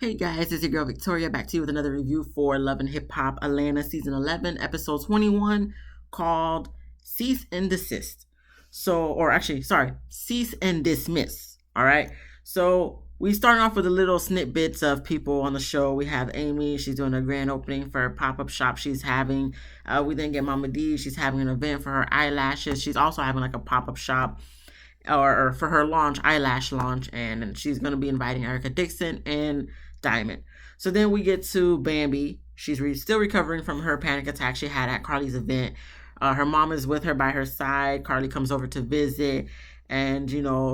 Hey guys, it's your girl Victoria back to you with another review for Love and Hip Hop Atlanta Season 11, Episode 21, called Cease and Desist. Cease and Dismiss. All right. So we start off with a little snippets of people on the show. We have Amy, she's doing a grand opening for a pop-up shop she's having. We then get Mama D, she's having an event for her eyelashes. She's also having like a pop-up shop or for her eyelash launch, and she's going to be inviting Erica Dixon and Diamond. So then we get to Bambi. She's still recovering from her panic attack she had at Carly's event. Her mom is with her by her side. Carly comes over to visit, and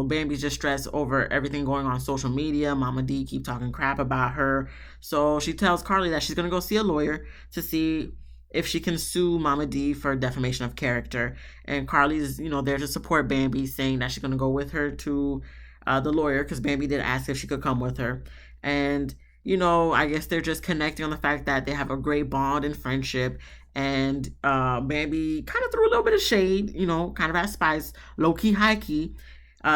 Bambi's just stressed over everything going on social media. Mama D keep talking crap about her, so she tells Carly that she's gonna go see a lawyer to see if she can sue Mama D for defamation of character. And Carly's, there to support Bambi, saying that she's going to go with her to the lawyer because Bambi did ask if she could come with her. And, I guess they're just connecting on the fact that they have a great bond and friendship. And Bambi kind of threw a little bit of shade, kind of at Spice, low-key, high-key,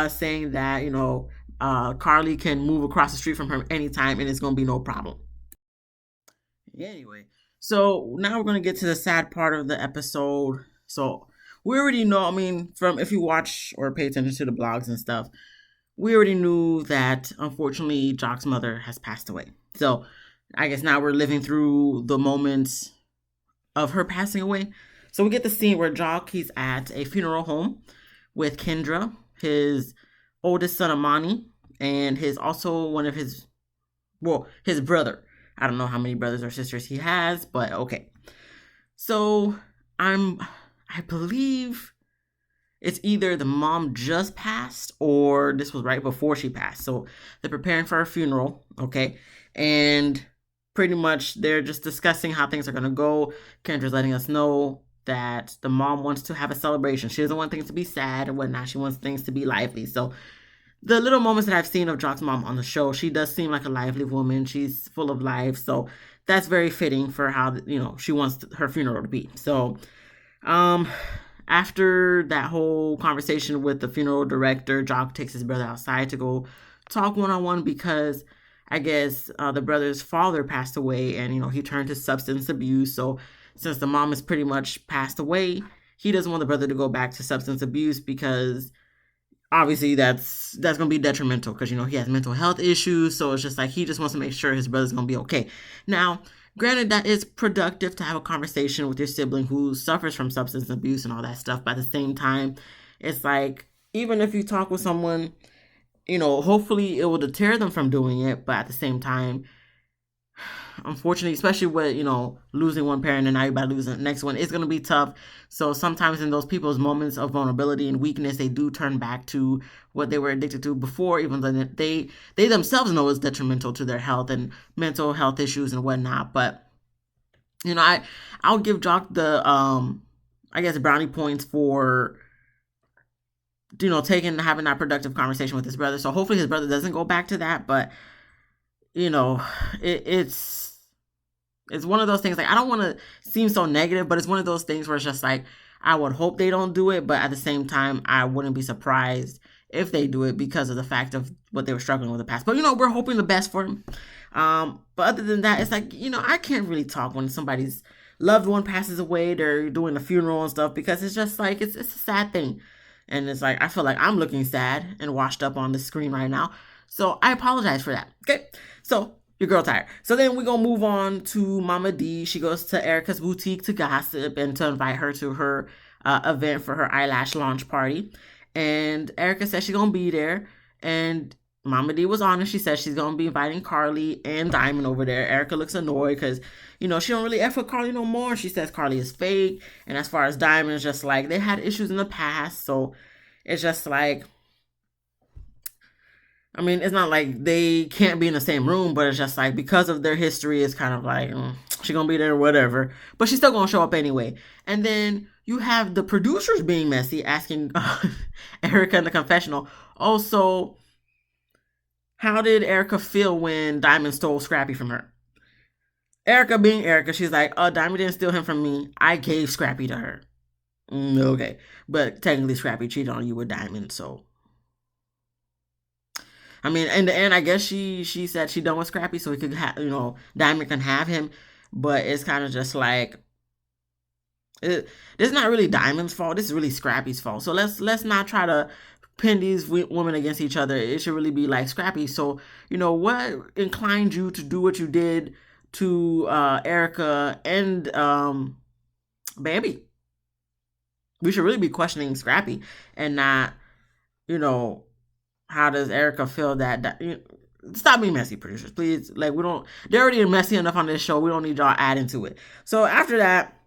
saying that, Carly can move across the street from her anytime and it's going to be no problem. Anyway, so now we're going to get to the sad part of the episode. So we already know, from if you watch or pay attention to the blogs and stuff, we already knew that unfortunately Jock's mother has passed away. So I guess now we're living through the moments of her passing away. So we get the scene where Jock, he's at a funeral home with Kendra, his oldest son Amani, and his brother. I don't know how many brothers or sisters he has, but okay. So I believe it's either the mom just passed or this was right before she passed. So they're preparing for her funeral, okay? And pretty much they're just discussing how things are going to go. Kendra's letting us know that the mom wants to have a celebration. She doesn't want things to be sad and whatnot. She wants things to be lively. So the little moments that I've seen of Jock's mom on the show, she does seem like a lively woman. She's full of life. So that's very fitting for how, she wants her funeral to be. So after that whole conversation with the funeral director, Jock takes his brother outside to go talk one-on-one because I guess the brother's father passed away and, he turned to substance abuse. So since the mom is pretty much passed away, he doesn't want the brother to go back to substance abuse because obviously that's going to be detrimental because, he has mental health issues. So it's just like he just wants to make sure his brother's going to be okay. Now, granted, that is productive to have a conversation with your sibling who suffers from substance abuse and all that stuff. But at the same time, it's like, even if you talk with someone, hopefully it will deter them from doing it. But at the same time, unfortunately, especially with, losing one parent and now you're about to lose the next one, it's going to be tough. So sometimes in those people's moments of vulnerability and weakness, they do turn back to what they were addicted to before, even though they themselves know it's detrimental to their health and mental health issues and whatnot. But, I'll give Jock the, I guess, brownie points for, having that productive conversation with his brother. So hopefully his brother doesn't go back to that. But, it's one of those things, like, I don't want to seem so negative, but it's one of those things where it's just like, I would hope they don't do it, but at the same time, I wouldn't be surprised if they do it because of the fact of what they were struggling with in the past. But, we're hoping the best for them. But other than that, it's like, I can't really talk when somebody's loved one passes away, they're doing a funeral and stuff, because it's just like, it's a sad thing. And it's like, I feel like I'm looking sad and washed up on the screen right now. So I apologize for that. Okay. So your girl tired. So then we're going to move on to Mama D. She goes to Erica's boutique to gossip and to invite her to her event for her eyelash launch party. And Erica says she's going to be there. And Mama D was honest. She said she's going to be inviting Carly and Diamond over there. Erica looks annoyed because, she don't really F with Carly no more. She says Carly is fake. And as far as Diamond, it's just like they had issues in the past. So it's just like, it's not like they can't be in the same room, but it's just like because of their history, it's kind of like, she's going to be there or whatever. But she's still going to show up anyway. And then you have the producers being messy, asking Erica in the confessional, also, how did Erica feel when Diamond stole Scrappy from her? Erica being Erica, she's like, Diamond didn't steal him from me. I gave Scrappy to her. Okay. But technically Scrappy cheated on you with Diamond, so I mean, in the end, I guess she said she done with Scrappy, so he could have, Diamond can have him. But it's kind of just like it, this is not really Diamond's fault. This is really Scrappy's fault. So let's not try to pin these women against each other. It should really be like Scrappy. So what inclined you to do what you did to Erica and Bambi? We should really be questioning Scrappy and not, you know, how does Erica feel stop being messy, producers, please. Like, we don't, they're already messy enough on this show. We don't need y'all adding to it. So after that,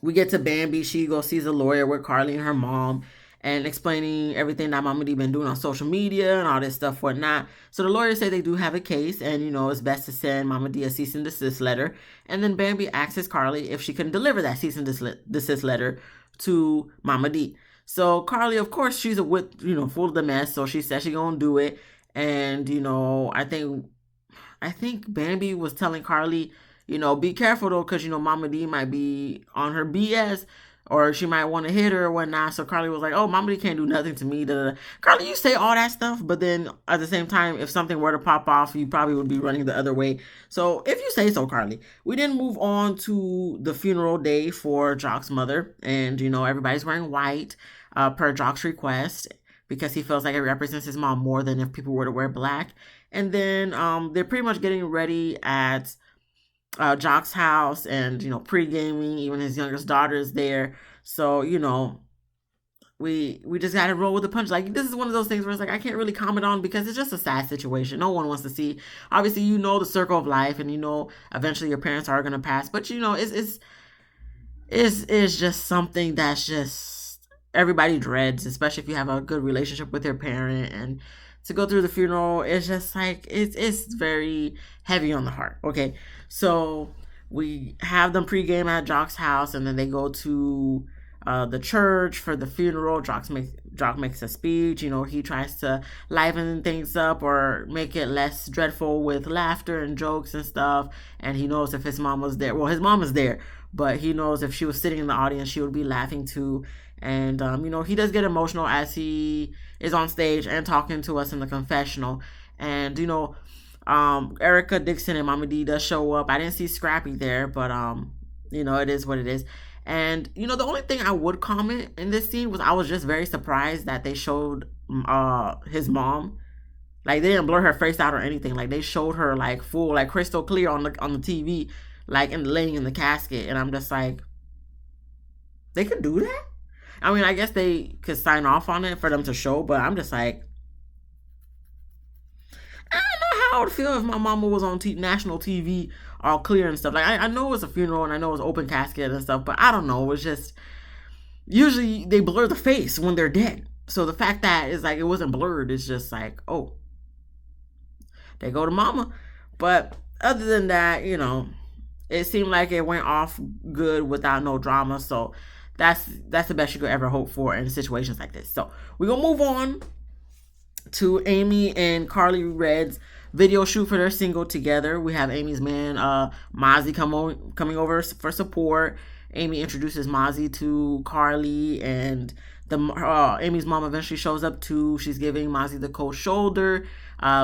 we get to Bambi. She goes sees a lawyer with Carly and her mom and explaining everything that Mama D been doing on social media and all this stuff, whatnot. So the lawyers say they do have a case and, it's best to send Mama D a cease and desist letter. And then Bambi asks Carly if she can deliver that cease and desist letter to Mama D. So Carly, of course, she's full of the mess. So she says she gonna do it. And, I think Bambi was telling Carly, be careful though, because, Mama D might be on her BS or she might want to hit her or whatnot. So Carly was like, oh, Mama D can't do nothing to me. Carly, you say all that stuff, but then at the same time, if something were to pop off, you probably would be running the other way. So if you say so, Carly. We then move on to the funeral day for Jock's mother. And, everybody's wearing white per Jock's request, because he feels like it represents his mom more than if people were to wear black. And then they're pretty much getting ready at Jock's house and, pre-gaming. Even his youngest daughter is there. So, we just got to roll with the punch. Like, this is one of those things where it's like, I can't really comment on because it's just a sad situation. No one wants to see. Obviously, the circle of life and, eventually your parents are going to pass. But, it's just something that's just everybody dreads, especially if you have a good relationship with your parent. And to go through the funeral, it's just like, it's very heavy on the heart. Okay, so we have them pregame at Jock's house, and then they go to the church for the funeral. Jock makes a speech. He tries to liven things up or make it less dreadful with laughter and jokes and stuff. And he knows if his mom was there. Well, his mom is there, but he knows if she was sitting in the audience, she would be laughing too. And, he does get emotional as he is on stage and talking to us in the confessional. And, Erica Dixon and Mama D does show up. I didn't see Scrappy there, but, it is what it is. And, the only thing I would comment in this scene was I was just very surprised that they showed his mom. Like, they didn't blur her face out or anything. Like, they showed her, like, full, like, crystal clear on the TV, like, laying in the casket. And I'm just like, they could do that? I mean, I guess they could sign off on it for them to show, but I'm just like, I don't know how I would feel if my mama was on national TV all clear and stuff. Like, I know it was a funeral and I know it was open casket and stuff, but I don't know. It was just, usually they blur the face when they're dead. So the fact that it's like it wasn't blurred is just like, oh, they go to mama. But other than that, it seemed like it went off good without no drama. So that's the best you could ever hope for in situations like this. So we're going to move on to Amy and Carly Red's video shoot for their single Together. We have Amy's man, Mozzie, coming over for support. Amy introduces Mozzie to Carly, and Amy's mom eventually shows up too. She's giving Mozzie the cold shoulder,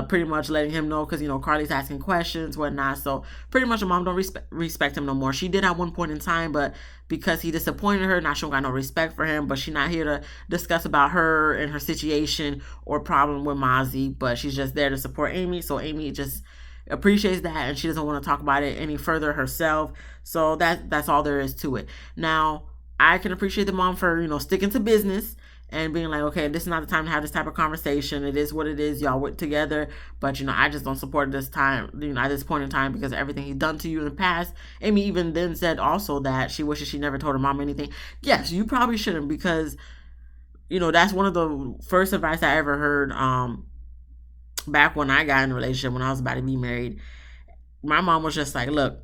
pretty much letting him know, because Carly's asking questions, whatnot. So pretty much the mom don't respect him no more. She did at one point in time, but because he disappointed her, now she don't got no respect for him. But she's not here to discuss about her and her situation or problem with Mozzie, but she's just there to support Amy. So Amy just appreciates that, and she doesn't want to talk about it any further herself. So that's all there is to it. Now, I can appreciate the mom for sticking to business and being like, okay, this is not the time to have this type of conversation. It is what it is. Y'all work together, but I just don't support this time, at this point in time, because of everything he's done to you in the past. Amy even then said also that she wishes she never told her mom anything. Yes, you probably shouldn't, because that's one of the first advice I ever heard back when I got in a relationship, when I was about to be married. My mom was just like, look,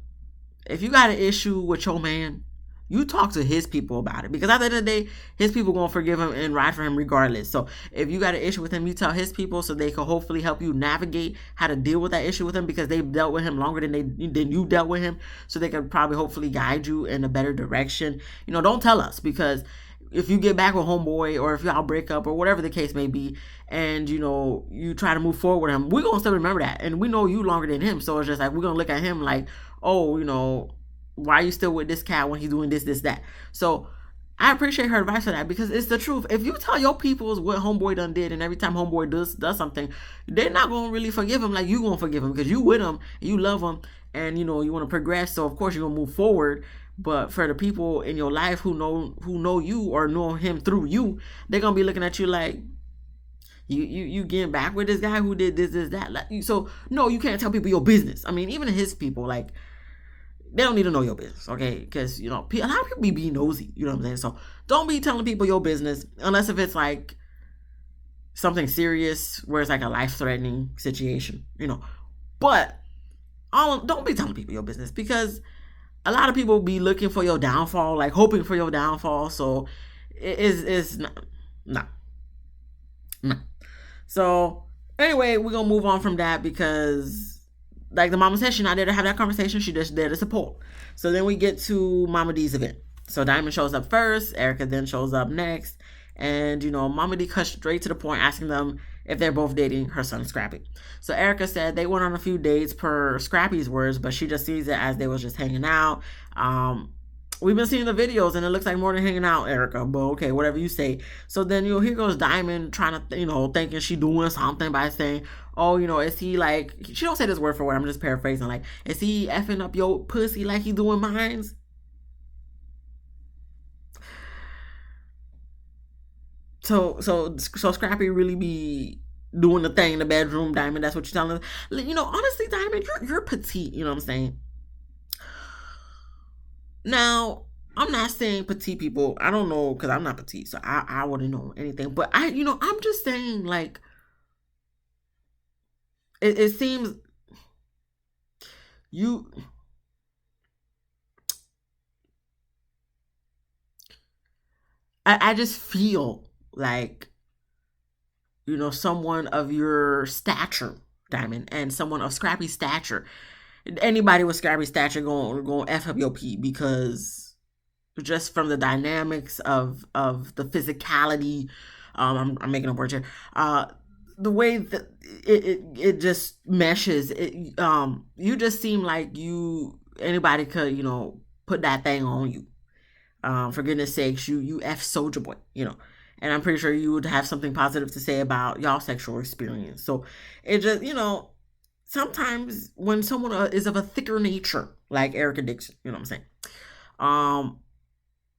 if you got an issue with your man, you talk to his people about it, because at the end of the day, his people gonna forgive him and ride for him regardless. So if you got an issue with him, you tell his people, so they can hopefully help you navigate how to deal with that issue with him, because they've dealt with him longer than you dealt with him, so they can probably hopefully guide you in a better direction. Don't tell us, because if you get back with homeboy, or if y'all break up or whatever the case may be, and you try to move forward with him, we're gonna still remember that, and we know you longer than him. So it's just like we're gonna look at him like, oh, why are you still with this cat when he's doing this, that? So I appreciate her advice for that, because it's the truth. If you tell your peoples what homeboy done did, and every time homeboy does something, they're not gonna really forgive him like you gonna forgive him, because you with him and you love him, and you want to progress. So of course you're gonna move forward. But for the people in your life who know you or know him through you, they're gonna be looking at you like, you getting back with this guy who did this that. So no, you can't tell people your business. I mean, even his people, like, they don't need to know your business, okay? Because a lot of people be nosy, you know what I'm saying? So don't be telling people your business unless if it's like something serious where it's like a life-threatening situation, But don't be telling people your business, because a lot of people be looking for your downfall, like hoping for your downfall. So it's not, no, no. So anyway, we're gonna move on from that, because like the mama said, she's not there to have that conversation. She's just there to support. So then we get to Mama D's event. So Diamond shows up first. Erica then shows up next. And, Mama D cuts straight to the point, asking them if they're both dating her son, Scrappy. So Erica said they went on a few dates per Scrappy's words, but she just sees it as they was just hanging out. We've been seeing the videos, and it looks like more than hanging out, Erica. But okay, whatever you say. So then, here goes Diamond trying to, thinking she doing something by saying, oh, is he like, she don't say this word for word, I'm just paraphrasing, like, is he effing up your pussy like he doing mines? So Scrappy really be doing the thing in the bedroom, Diamond. That's what you're telling us. Honestly, Diamond, you're petite. You know what I'm saying? Now, I'm not saying petite people. I don't know, because I'm not petite, so I wouldn't know anything. But I'm just saying, like, it seems you. I just feel like, someone of your stature, Diamond, and someone of Scrappy stature. Anybody with Scrappy stature going F up your P, because just from the dynamics of the physicality, I'm making a word here. The way that it just meshes, you just seem like anybody could put that thing on you. For goodness sakes, you F Soldier Boy, and I'm pretty sure you would have something positive to say about y'all sexual experience. So it just, sometimes when someone is of a thicker nature, like Erica Dixon, you know what I'm saying?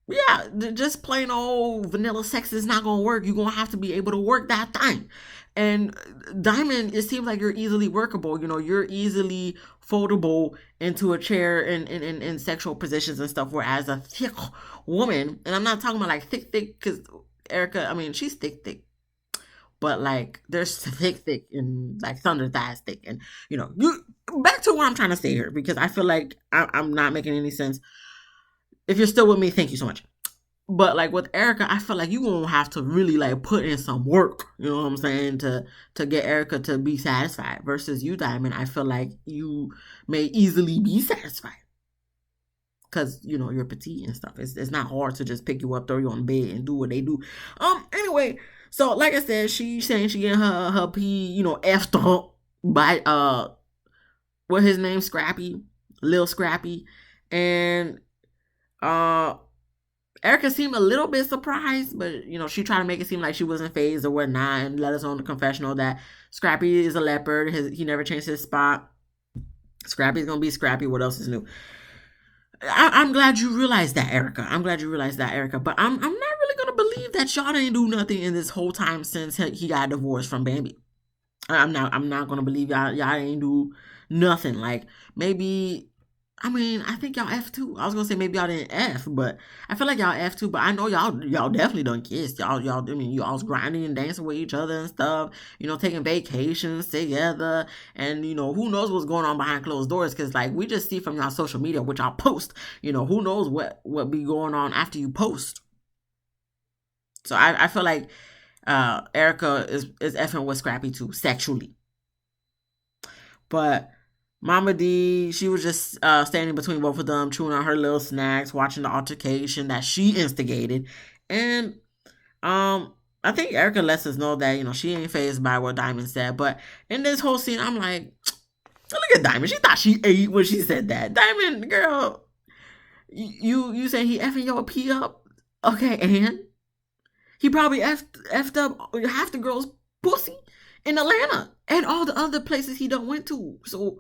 Yeah, just plain old vanilla sex is not gonna work. You're gonna have to be able to work that thing. And Diamond, it seems like you're easily workable. You're easily foldable into a chair in sexual positions and stuff. Whereas a thick woman, and I'm not talking about like thick, because Erica, I mean, she's thick. But like, there's thick and like thunder thighs thick. And, you back to what I'm trying to say here, because I feel like I'm not making any sense. If you're still with me, thank you so much. But like with Erica, I feel like you gonna have to really like put in some work, you know what I'm saying, to get Erica to be satisfied. Versus you, Diamond, I feel like you may easily be satisfied, because you're petite and stuff. It's not hard to just pick you up, throw you on the bed, and do what they do. Anyway, so like I said, she's saying she getting her pee, effed up by what his name, Scrappy, Lil Scrappy, and Erica seemed a little bit surprised, but she tried to make it seem like she wasn't phased or whatnot, and let us know in the confessional that Scrappy is a leopard. He never changed his spot. Scrappy's gonna be Scrappy. What else is new? I'm glad you realized that, Erica. But I'm not really gonna believe that y'all didn't do nothing in this whole time since he got divorced from Bambi. I'm not gonna believe y'all ain't do nothing. Like, maybe, I mean, I think y'all F too. I was gonna say maybe y'all didn't F, but I feel like y'all F too. But I know y'all definitely done kissed. Y'all. I mean, y'all was grinding and dancing with each other and stuff. Taking vacations together, and who knows what's going on behind closed doors? Because like, we just see from y'all social media, which y'all post. Who knows what be going on after you post. So I feel like Erica is effing with Scrappy too, sexually. But Mama D, she was just standing between both of them, chewing on her little snacks, watching the altercation that she instigated. And I think Erica lets us know that, she ain't phased by what Diamond said. But in this whole scene, I'm like, look at Diamond. She thought she ate when she said that. Diamond, girl, you say he effing your pee up? Okay, and he probably effed up half the girls' pussy in Atlanta and all the other places he done went to. So,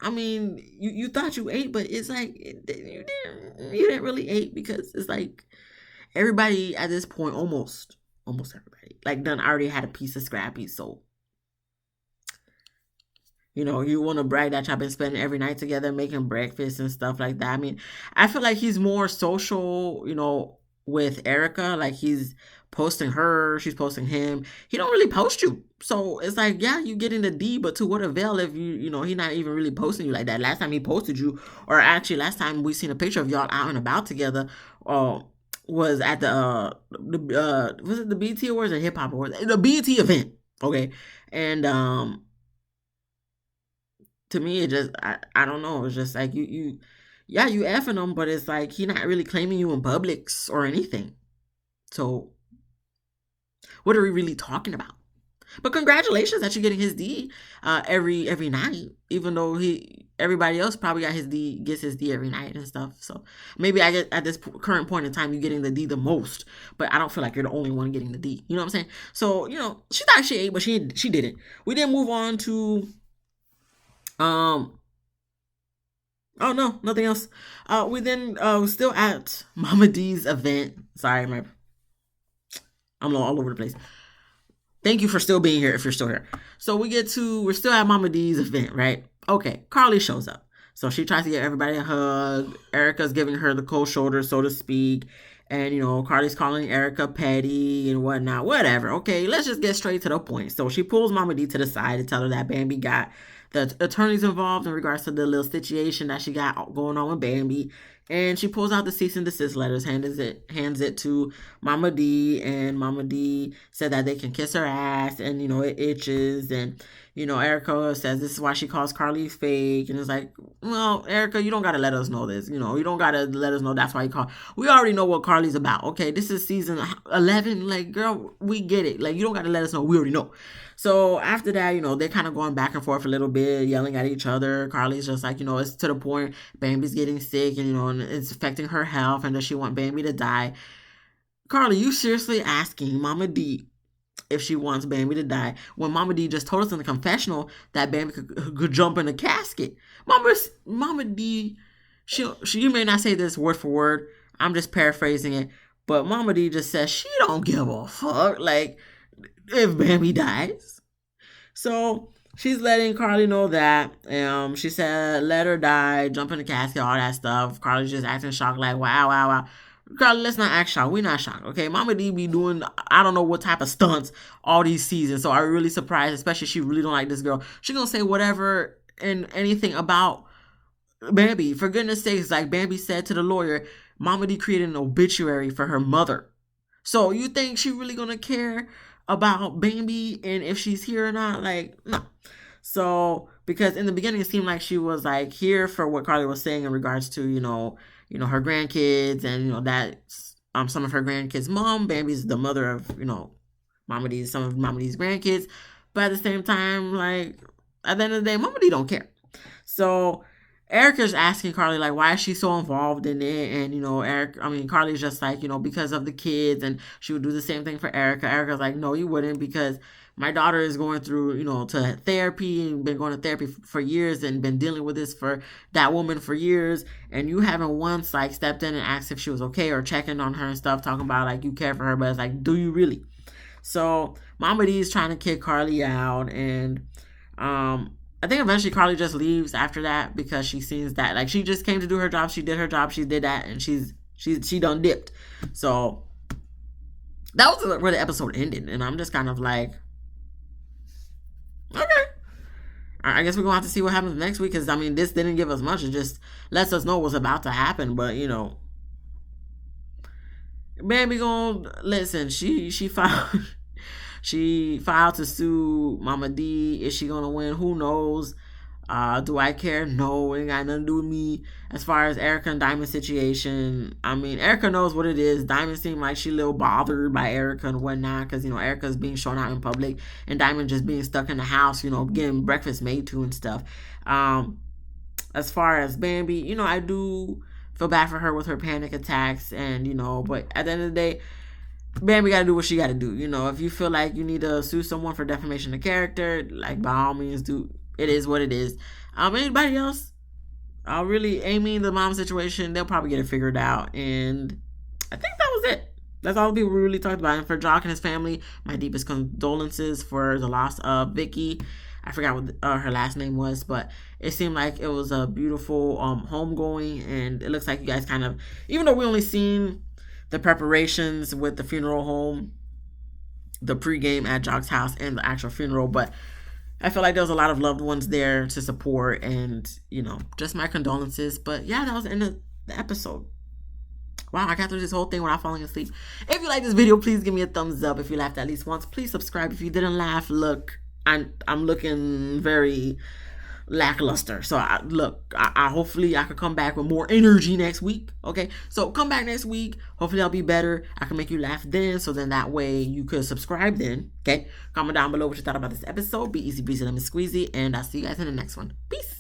I mean, you thought you ate, but it's like you didn't really eat, because it's like everybody at this point, almost everybody, like, done already had a piece of Scrappy. So, you want to brag that y'all been spending every night together, making breakfast and stuff like that. I mean, I feel like he's more social, with Erica. Like, he's posting her, she's posting him. He don't really post you. So it's like, yeah, you getting the D, but to what avail if he not even really posting you like that. Last time he posted you, or actually last time we seen a picture of y'all out and about together, was at the was it the BT Awards or Hip Hop Awards? The BT event. Okay. And to me, it just, I don't know. It's just like yeah, you effing him, but it's like he not really claiming you in Publix or anything. So what are we really talking about? But congratulations that you're getting his D every night, even though everybody else probably gets his D every night and stuff. So maybe I get at this current point in time you getting the D the most, but I don't feel like you're the only one getting the D. You know what I'm saying? So she thought she ate, but she didn't. We then move on to oh no, nothing else. We then still at Mama D's event. Sorry, I'm all over the place. Thank you for still being here if you're still here. So we're still at Mama D's event, right? Okay, Carly shows up. So she tries to get everybody a hug. Erica's giving her the cold shoulder, so to speak. And, Carly's calling Erica petty and whatnot. Whatever. Okay, let's just get straight to the point. So she pulls Mama D to the side to tell her that Bambi got the attorneys involved in regards to the little situation that she got going on with Bambi. And she pulls out the cease and desist letters, hands it to Mama D, and Mama D said that they can kiss her ass, and it itches, and Erica says this is why she calls Carly fake, and it's like, well, Erica, you don't gotta let us know this, you don't gotta let us know that's why you call. We already know what Carly's about. Okay, this is season 11, like, girl, we get it. Like, you don't gotta let us know. We already know. So after that, they're kind of going back and forth a little bit, yelling at each other. Carly's just like, it's to the point Bambi's getting sick, and it's affecting her health, and does she want Bambi to die? Carly, you seriously asking Mama D if she wants Bambi to die when Mama D just told us in the confessional that Bambi could jump in a casket? Mama D, she may not say this word for word. I'm just paraphrasing it, but Mama D just says she don't give a fuck. Like, if Bambi dies. So she's letting Carly know that. She said, let her die, jump in the casket, all that stuff. Carly's just acting shocked, like, wow. Carly, let's not act shocked. We're not shocked, okay? Mama D be doing, I don't know what type of stunts all these seasons. So I'm really surprised, especially she really don't like this girl. She gonna say whatever and anything about Bambi. For goodness sakes, like Bambi said to the lawyer, Mama D created an obituary for her mother. So you think she really gonna care about Bambi and if she's here or not? Like, no. So, because in the beginning it seemed like she was like here for what Carly was saying in regards to, her grandkids, and that some of her grandkids' mom. Bambi's the mother of, Mama D's, some of Mama D's grandkids. But at the same time, like, at the end of the day, Mama D don't care. So Erica's asking Carly, like, why is she so involved in it? And, Carly's just like, because of the kids, and she would do the same thing for Erica. Erica's like, no, you wouldn't, because my daughter is going through, to therapy, and been going to therapy for years, and been dealing with this for that woman for years. And you haven't once, like, stepped in and asked if she was okay, or checking on her and stuff, talking about, like, you care for her, but it's like, do you really? So Mama D is trying to kick Carly out, and, I think eventually Carly just leaves after that, because she sees that, like, she just came to do her job. She did her job. She did that, and she done dipped. So that was where the episode ended, and I'm just kind of like, okay. I guess we're gonna have to see what happens next week, because this didn't give us much. It just lets us know what's about to happen. But Baby gonna listen. She filed. She filed to sue Mama D. Is she gonna win? Who knows? Do I care? No, it ain't got nothing to do with me. As far as Erica and Diamond's situation, I mean, Erica knows what it is. Diamond seemed like she a little bothered by Erica and whatnot because, Erica's being shown out in public and Diamond just being stuck in the house, getting breakfast made to and stuff. As far as Bambi, I do feel bad for her with her panic attacks and, but at the end of the day, Bambi got to do what she got to do. If you feel like you need to sue someone for defamation of character, like, by all means, do. It is what it is. Anybody else? Really, Amy, the mom situation, they'll probably get it figured out. And I think that was it. That's all the people we really talked about. And for Jock and his family, my deepest condolences for the loss of Vicky. I forgot what her last name was, but it seemed like it was a beautiful homegoing. And it looks like you guys kind of, even though we only seen the preparations with the funeral home, the pregame at Jock's house, and the actual funeral, but I feel like there was a lot of loved ones there to support and, just my condolences. But yeah, that was the end of the episode. Wow, I got through this whole thing without falling asleep. If you like this video, please give me a thumbs up. If you laughed at least once, please subscribe. If you didn't laugh, look, I'm looking very lackluster. So I hopefully I could come back with more energy next week. Okay, so come back next week. Hopefully I'll be better. I can make you laugh then, so then that way you could subscribe then. Okay, comment down below what you thought about this episode. Be easy breezy, lemon squeezy, and I'll see you guys in the next one. Peace.